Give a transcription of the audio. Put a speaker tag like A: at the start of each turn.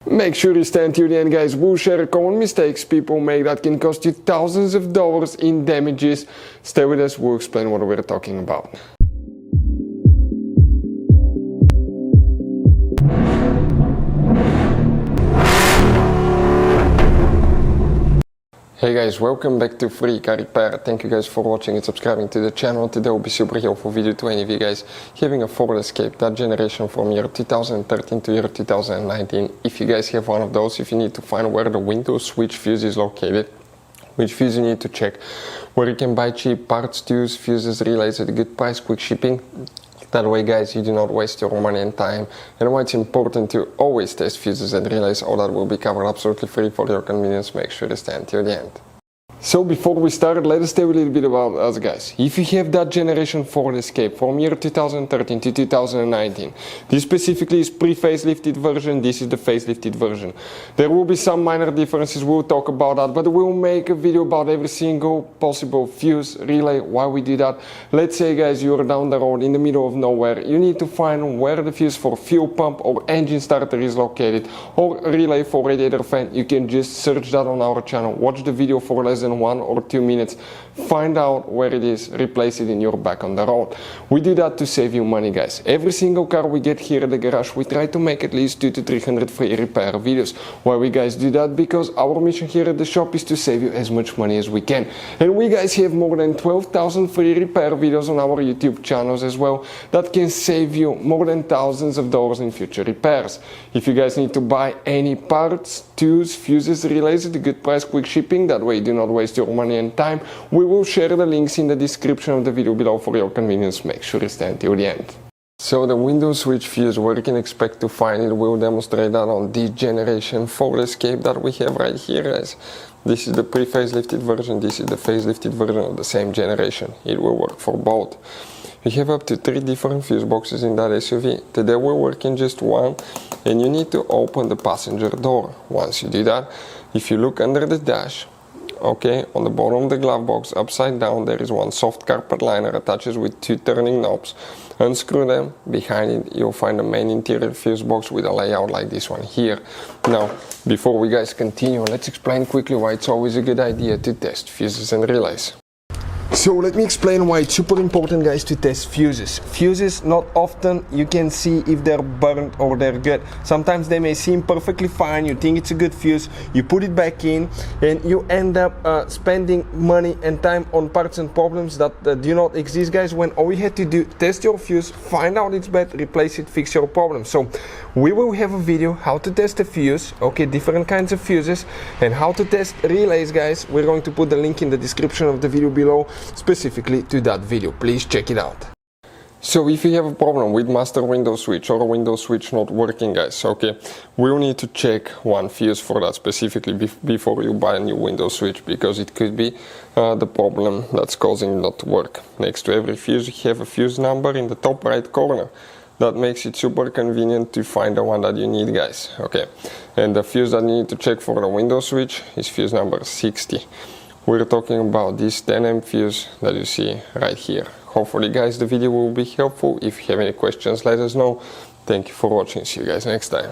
A: Make sure you stay until the end, guys. We'll share common mistakes people make that can cost you thousands of dollars in damages. Stay with us, we'll explain what we're talking about. Hey guys, welcome back to Free Car Repair. Thank you guys for watching and subscribing to the channel. Today will be super helpful video to any of you guys having a Ford Escape, that generation from year 2013 to year 2019. If you guys have one of those, if you need to find where the window switch fuse is located, which fuse you need to check, where you can buy cheap parts, tools, fuses, relays at a good price, quick shipping. That way, guys, you do not waste your money and time. And why it's important to always test fuses and relays, all that will be covered absolutely free for your convenience. Make sure to stay until the end. So before we start, let us tell you a little bit about us, guys. If you have that generation Ford Escape from year 2013 to 2019, this specifically is pre-facelifted version, this is the facelifted version. There will be some minor differences, we'll talk about that, but we'll make a video about every single possible fuse, relay, why we do that. Let's say, guys, you're down the road in the middle of nowhere, you need to find where the fuse for fuel pump or engine starter is located, or relay for radiator fan. You can just search that on our channel, watch the video for less than 1 or 2 minutes, find out where it is, replace it in your back on the road. We do that to save you money, guys. Every single car we get here at the garage, we try to make at least 200 to 300 free repair videos. Why we guys do that? Because our mission here at the shop is to save you as much money as we can. And we guys have more than 12,000 free repair videos on our YouTube channels as well that can save you more than thousands of dollars in future repairs. If you guys need to buy any parts, tools, fuses, relays at a good price, quick shipping, that way you do not waste your money and time, we will share the links in the description of the video below for your convenience. Make sure you stay until the end. So the window switch fuse, where you can expect to find it, we'll demonstrate that on this generation Ford Escape that we have right here, guys. This is the pre-facelifted version, this is the facelifted version of the same generation. It will work for both. We have up to 3 different fuse boxes in that SUV. Today we're working just one, and you need to open the passenger door. Once you do that, if you look under the dash, okay, on the bottom of the glove box, upside down, there is one soft carpet liner attaches with 2 turning knobs. Unscrew them. Behind it, you'll find the main interior fuse box with a layout like this one here. Now, before we guys continue, let's explain quickly why it's always a good idea to test fuses and relays. So let me explain why it's super important, guys, to test fuses. Fuses, not often you can see if they're burnt or they're good. Sometimes they may seem perfectly fine, you think it's a good fuse, you put it back in, and you end up spending money and time on parts and problems that do not exist, guys, when all you had to do, test your fuse, find out it's bad, replace it, fix your problem. So we will have a video how to test a fuse, okay, different kinds of fuses, and how to test relays, guys. We're going to put the link in the description of the video below, specifically to that video. Please check it out. So if you have a problem with master window switch or a window switch not working, guys, okay, we'll need to check one fuse for that specifically before you buy a new window switch, because it could be the problem that's causing it not to work. Next to every fuse you have a fuse number in the top right corner. That makes it super convenient to find the one that you need, guys, okay. And the fuse that you need to check for the window switch is fuse number 60. We're talking about this 10 fuse that you see right here. Hopefully, guys, the video will be helpful. If you have any questions, let us know. Thank you for watching. See you guys next time.